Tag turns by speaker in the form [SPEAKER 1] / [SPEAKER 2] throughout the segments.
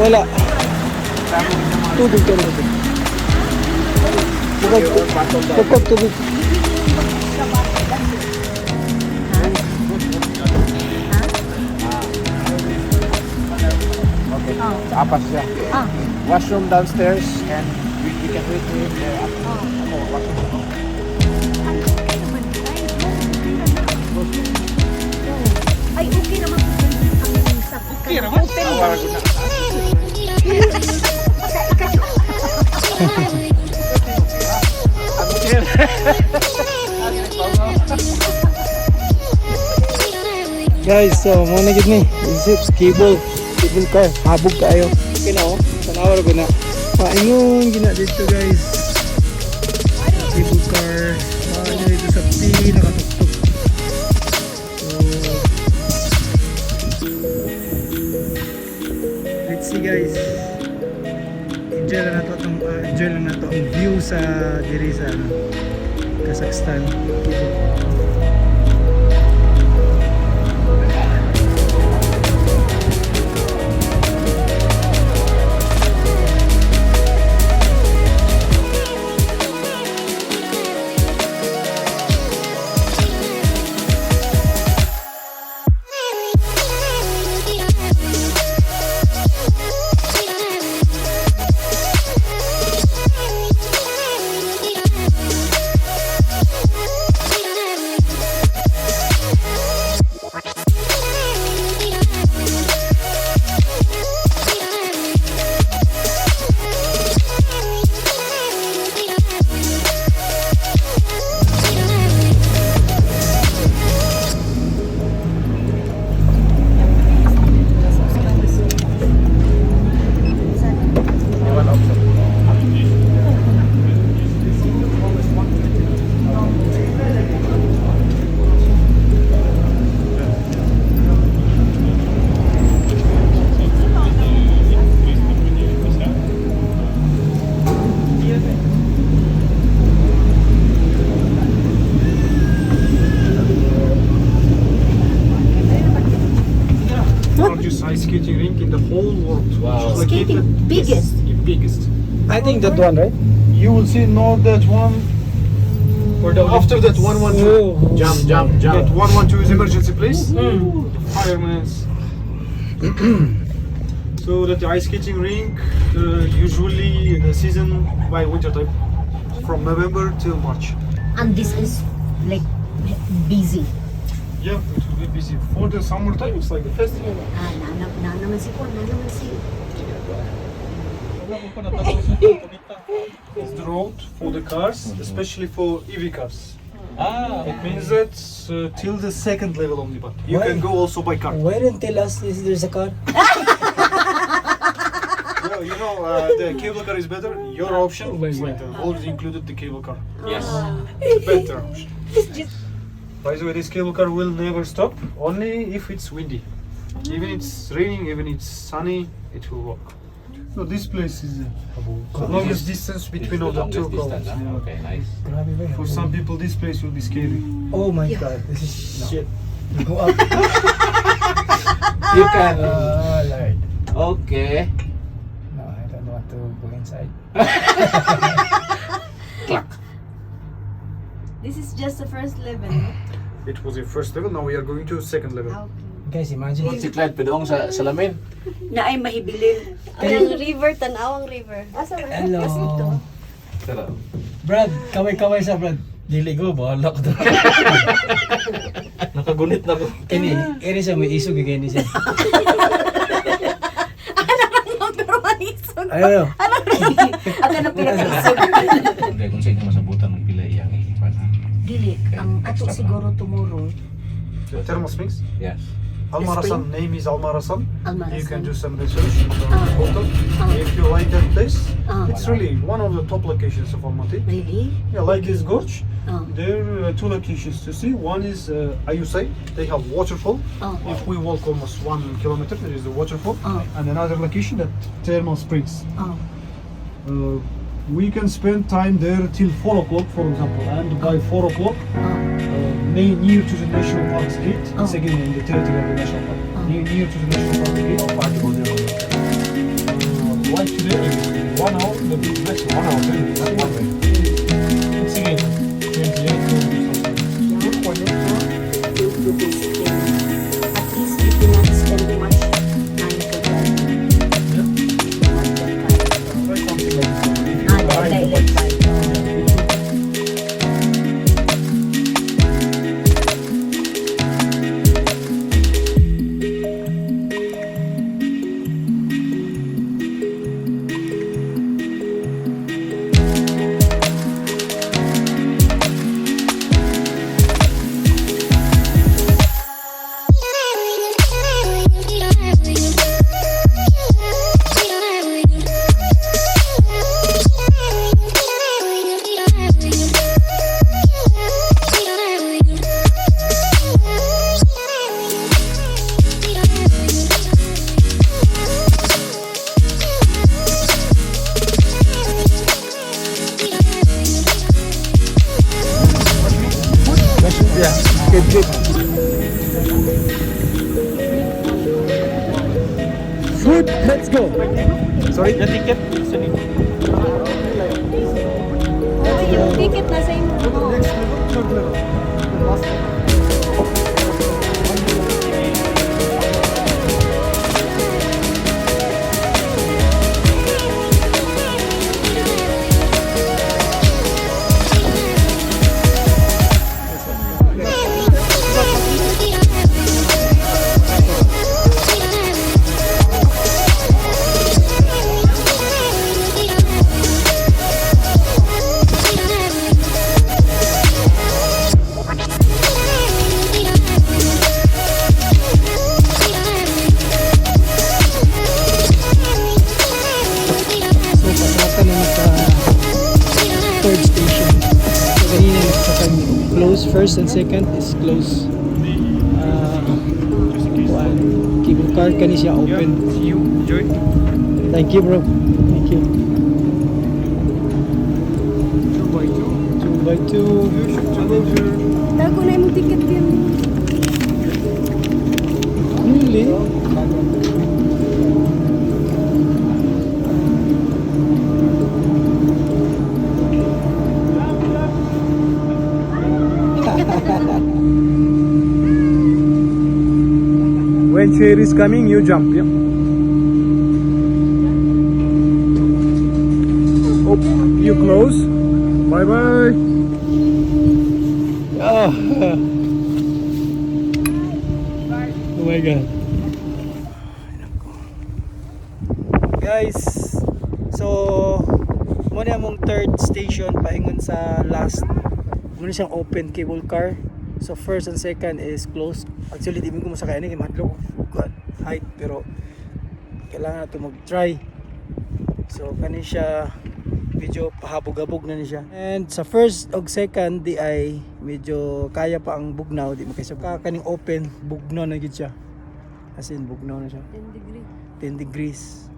[SPEAKER 1] Wala. Tubig ka rin. Tukod tubig.
[SPEAKER 2] Apas siya. Washroom downstairs and we can wait for him there. Washroom.
[SPEAKER 3] Ay, okay naman. Okay naman? Okay naman.
[SPEAKER 1] Guys, so mo na gid ni. Zips cable car. Habog kayo. Okay na oh. Tanawar ko na. Paingon gina dito guys. Cable car. Ano dito sa pinakatuktok. So let's see guys. Enjoy lang nato ang view sa diri sa Kazakhstan.
[SPEAKER 4] Ice skating rink in the whole world.
[SPEAKER 3] Wow. Skating biggest.
[SPEAKER 4] Biggest.
[SPEAKER 1] I think that one, right?
[SPEAKER 4] You will see not that one. Or the, after that 112.
[SPEAKER 1] Oh.
[SPEAKER 2] Jump.
[SPEAKER 4] That 112 is emergency place. The firemen's. So that the ice skating rink usually the season by winter time, from November till March.
[SPEAKER 3] And this is like busy.
[SPEAKER 4] Yeah, it will be busy. For the summertime, it's like a festival.
[SPEAKER 3] Na naman si Juan, na naman si...
[SPEAKER 4] It's the road for the cars, especially for EV cars. It means that till the second level only, but you
[SPEAKER 1] Why?
[SPEAKER 4] can go also by car.
[SPEAKER 1] Why didn't tell us if there's a car?
[SPEAKER 4] Well, you know, the cable car is better. Your option is like already included the cable car.
[SPEAKER 2] Yes.
[SPEAKER 4] Better option. By the way, this cable car will never stop, only if it's windy. Even it's raining, even it's sunny, it will work. So this place is the longest distance between all the two columns. Yeah.
[SPEAKER 2] Okay, nice.
[SPEAKER 1] Grabe ba
[SPEAKER 4] For some people, this place will be scary.
[SPEAKER 1] Oh my god, this is shit. Go up.
[SPEAKER 2] You can.
[SPEAKER 1] Lord.
[SPEAKER 2] Okay.
[SPEAKER 1] No, I don't want to go inside.
[SPEAKER 5] This is just the first level.
[SPEAKER 4] It was the first level, now we are going to second level.
[SPEAKER 1] Guys, imagine.
[SPEAKER 2] Si Clyde, pwede sa salamin.
[SPEAKER 3] Na ay mahibilin.
[SPEAKER 5] Ang river, tanawang river.
[SPEAKER 1] Hello.
[SPEAKER 2] Sarap.
[SPEAKER 1] Brad, kaway-kaway sa Brad. Dili ko, bahala ko doon.
[SPEAKER 2] Nakagunit na ko.
[SPEAKER 1] Kini siya, may isog kini siya.
[SPEAKER 5] Pero manisog.
[SPEAKER 1] Ayaw.
[SPEAKER 3] Aga na pinag-isog.
[SPEAKER 2] Hindi, kung sa'yo masabutan ng pila iyang
[SPEAKER 3] Dili, ang ato siguro tomorrow.
[SPEAKER 4] The thermal springs.
[SPEAKER 2] Yes.
[SPEAKER 4] Almarasan, name is Almarasan.
[SPEAKER 3] Almarasan.
[SPEAKER 4] You can do some research on the photo. If you like that place, it's really one of the top locations of Almaty.
[SPEAKER 3] Really?
[SPEAKER 4] Yeah, like this gorge.
[SPEAKER 3] Oh.
[SPEAKER 4] There are two locations to see. One is Ayusay. They have waterfall.
[SPEAKER 3] Oh.
[SPEAKER 4] If we walk almost 1 kilometer, there is the waterfall.
[SPEAKER 3] Oh.
[SPEAKER 4] And another location that thermal springs.
[SPEAKER 3] Oh.
[SPEAKER 4] we can spend time there till 4 o'clock, for example, and by 4 o'clock, near to the National Park's gate, it's again in the territory of the National Park, near to the National Park's gate, or party over there. Like today, 1 hour, the big best 1 hour, really, not 1 way. It's again 28 kilometers something.
[SPEAKER 3] You can stay. At least you cannot spend much time for that.
[SPEAKER 4] Try something like this.
[SPEAKER 3] Direct flight.
[SPEAKER 1] Yeah. Okay, good. Food, let's go. Sorry? The ticket.
[SPEAKER 5] Yung ticket na sa inyo.
[SPEAKER 1] Third station. So kanina nagsakan close first and second is close. Cable car kani siya open.
[SPEAKER 4] See you, enjoy.
[SPEAKER 1] Thank you bro. Thank you. 2x2. 2x2.
[SPEAKER 4] You should challenge her.
[SPEAKER 5] Tago na yung ticket yun.
[SPEAKER 1] Really?
[SPEAKER 4] When Cherry is coming, you jump, yeah? Oh, you close. Bye bye.
[SPEAKER 1] Oh. Oh my god. Guys, so muna mong third station paingon sa last. Muna siyang open cable car. So first and second is closed. Actually di mo masakay ni madlo height pero kailangan nato mag-try. So kani siya medyo pahabog-habog na ni siya. And sa first og second di ay medyo kaya pa ang bugnaw, di mo kaysa kaning open bugnaw na gid siya. As in bugnaw na siya.
[SPEAKER 5] 10 degree.
[SPEAKER 1] 10 degrees.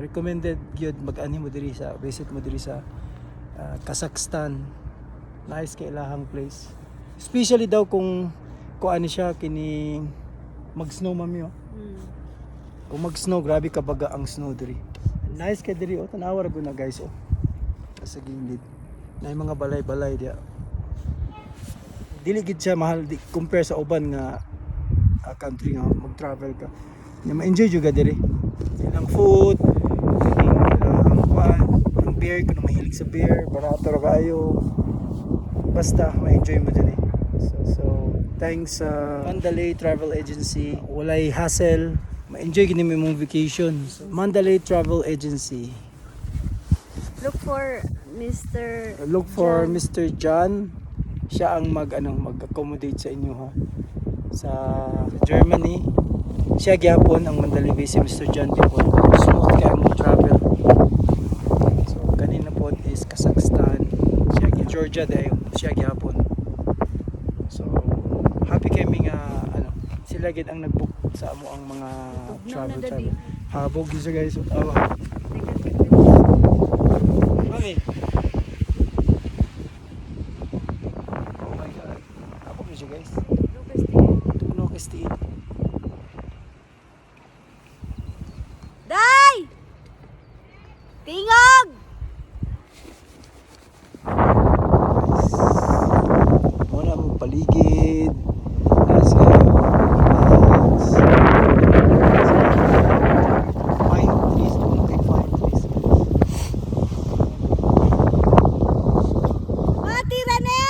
[SPEAKER 1] Recommended gyud mag-ani mo diri sa visit mo diri sa Kazakhstan. Nice kay ilahang place. Especially daw kung ano siya kini mag-snow mami oh. Kung mag-snow grabe ka baga ang snow diri. Nice kay diri oh, tanawa ra gud na guys oh. Sa gilid. Na mga balay-balay dia. Dili gid siya mahal di compare sa uban nga country nga mag-travel ka. Nya ma-enjoy jud ka diri. Ilang food, ang beer kung mahilig sa beer, barato ra kayo. Basta ma-enjoy mo diri. So thanks sa Mandalay Travel Agency. Walay hassle. Ma-enjoy gini mo mong vacation. So, Mandalay Travel Agency.
[SPEAKER 5] Look for Mr.
[SPEAKER 1] Look for Mr. John. Siya ang mag-accommodate sa inyo ha. Sa Germany. Siya gyapon ang Mandalay base si Mr. John gyapon. Smooth kay mo travel. So kanina po is Kazakhstan. Siya Georgia dayo. Siya gyapon. So happy kami nga sila gid ang nag-book sa amo ang mga travel. Habog user guys. kami. Oh my god. Apa ba siya guys? Tugno Castillo.
[SPEAKER 5] Day! Tingog!
[SPEAKER 1] Muna mo paligid. Nice kayo. Nice. Fine trees. Okay, fine trees.
[SPEAKER 5] Mati Rene!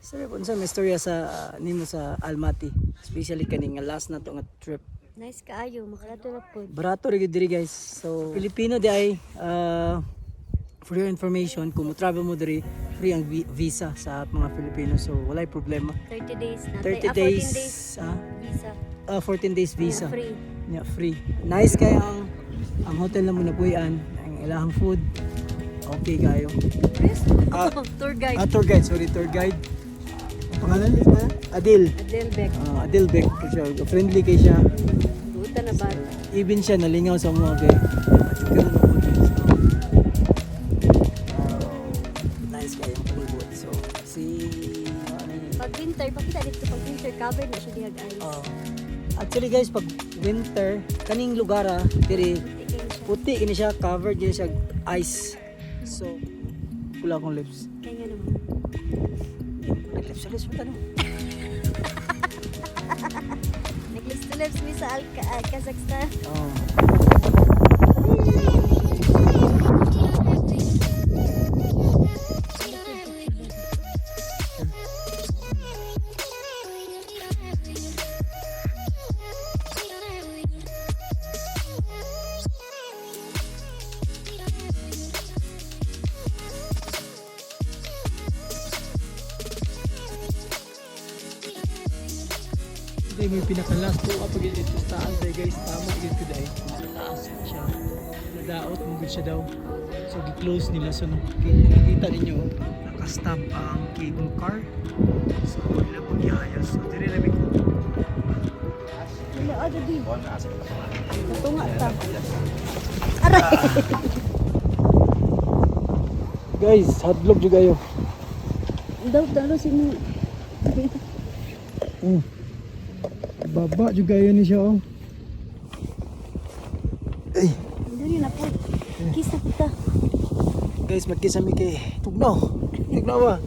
[SPEAKER 1] Sir, kung sa may storya sa nimo sa Almaty, especially kaning nga last na to nga trip.
[SPEAKER 5] Nice kaayo, makarato na po.
[SPEAKER 1] Barato rin diri guys. So Filipino di ay for your information, kung mo travel mo diri, free ang visa sa mga Filipino. So walay problema.
[SPEAKER 5] 30 days na.
[SPEAKER 1] 30
[SPEAKER 5] 14
[SPEAKER 1] days,
[SPEAKER 5] visa.
[SPEAKER 1] 14 days visa.
[SPEAKER 5] Free.
[SPEAKER 1] Yeah, free. Nice kayo ang hotel na mo napuyan, ang ilahang food. Okay kayo.
[SPEAKER 5] Yes.
[SPEAKER 1] Ah,
[SPEAKER 5] Tour guide.
[SPEAKER 1] Tour guide, sorry, tour guide. Ang pangalan niya? Adil.
[SPEAKER 5] Adelbeck.
[SPEAKER 1] Adil Beck po siya. Friendly kay siya.
[SPEAKER 5] Buta na ba?
[SPEAKER 1] Even siya nalingaw sa mga kay. Ganun ang food. Nice kayo ang palibot. So, ano yun?
[SPEAKER 5] Pag winter, pakita dito pag winter, covered na siya dihag ice.
[SPEAKER 1] Actually guys, pag winter, kaning lugar diri
[SPEAKER 5] Puti kayo siya.
[SPEAKER 1] puti ini siya, covered din siya ice. So, pula akong lips.
[SPEAKER 5] Kaya nga naman.
[SPEAKER 1] Lips mo tanong.
[SPEAKER 5] Nag-lips to lips mi sa Kazakhstan.
[SPEAKER 1] Hindi mo yung pinaka-last po kapag ito sa taas day guys, tama yun ko dahil taas siya, nadaot mo siya daw, so gi-close nila. So nakikita ninyo nakastamp ang cable car, so nila pagyayas. So dire na ko
[SPEAKER 5] Wala ada di.
[SPEAKER 2] Buwan na asa ka pa.
[SPEAKER 5] Tunga ta.
[SPEAKER 1] guys, hadlok juga kayo.
[SPEAKER 5] Daw si mo.
[SPEAKER 1] Baba juga yun siya oh. Ay
[SPEAKER 5] Dali na po. Kiss na kita.
[SPEAKER 1] guys, magkisami kay Tugno ba?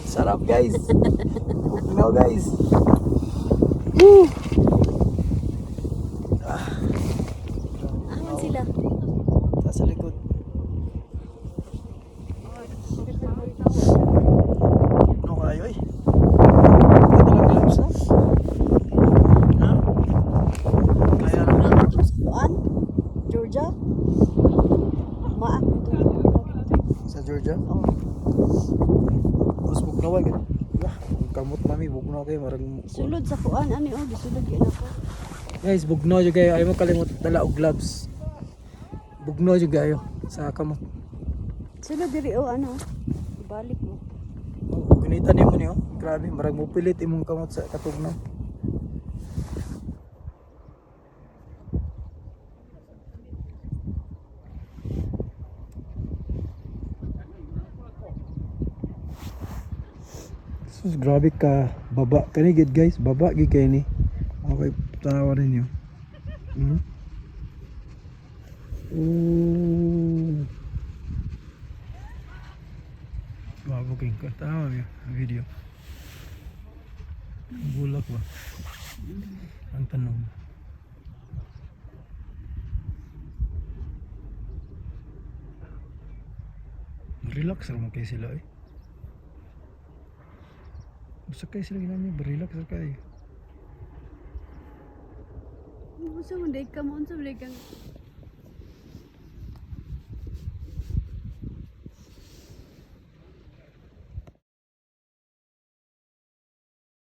[SPEAKER 1] Sarap guys. Tugno guys. Woo!
[SPEAKER 5] Aman sila.
[SPEAKER 1] Sa likod. Ano kayo eh? Ito lang gloves na? Ha? Kaya
[SPEAKER 5] Kuan? Georgia? Maak ito.
[SPEAKER 1] sa Georgia?
[SPEAKER 5] Oh.
[SPEAKER 1] Mas bugnawan ka. Kamot mami, bugnaw kayo. Marang...
[SPEAKER 5] Sulod sa kuan ani oh, gisulod gyud ako.
[SPEAKER 1] Guys, bugnaw juga kayo. Ayaw mo kalimut dala og gloves. Bugnaw juga kayo sa kamot.
[SPEAKER 5] Sulod diri oh ano. Ibalik mo.
[SPEAKER 1] Oh, ginita niyo mo niyo. Grabe, marang mo pilit imong kamot sa katugnaw. Sus, grabe ka baba kani gid guys, baba gid kay ni. Okay, tanawa ninyo. Bago kay ka tanawa niyo ang video. Bulak ba? Ang tanong. Relax lang kayo sila eh. Basta kayo sila ginamit, relax lang kayo.
[SPEAKER 5] Unsa man day ka mo unsa man day kang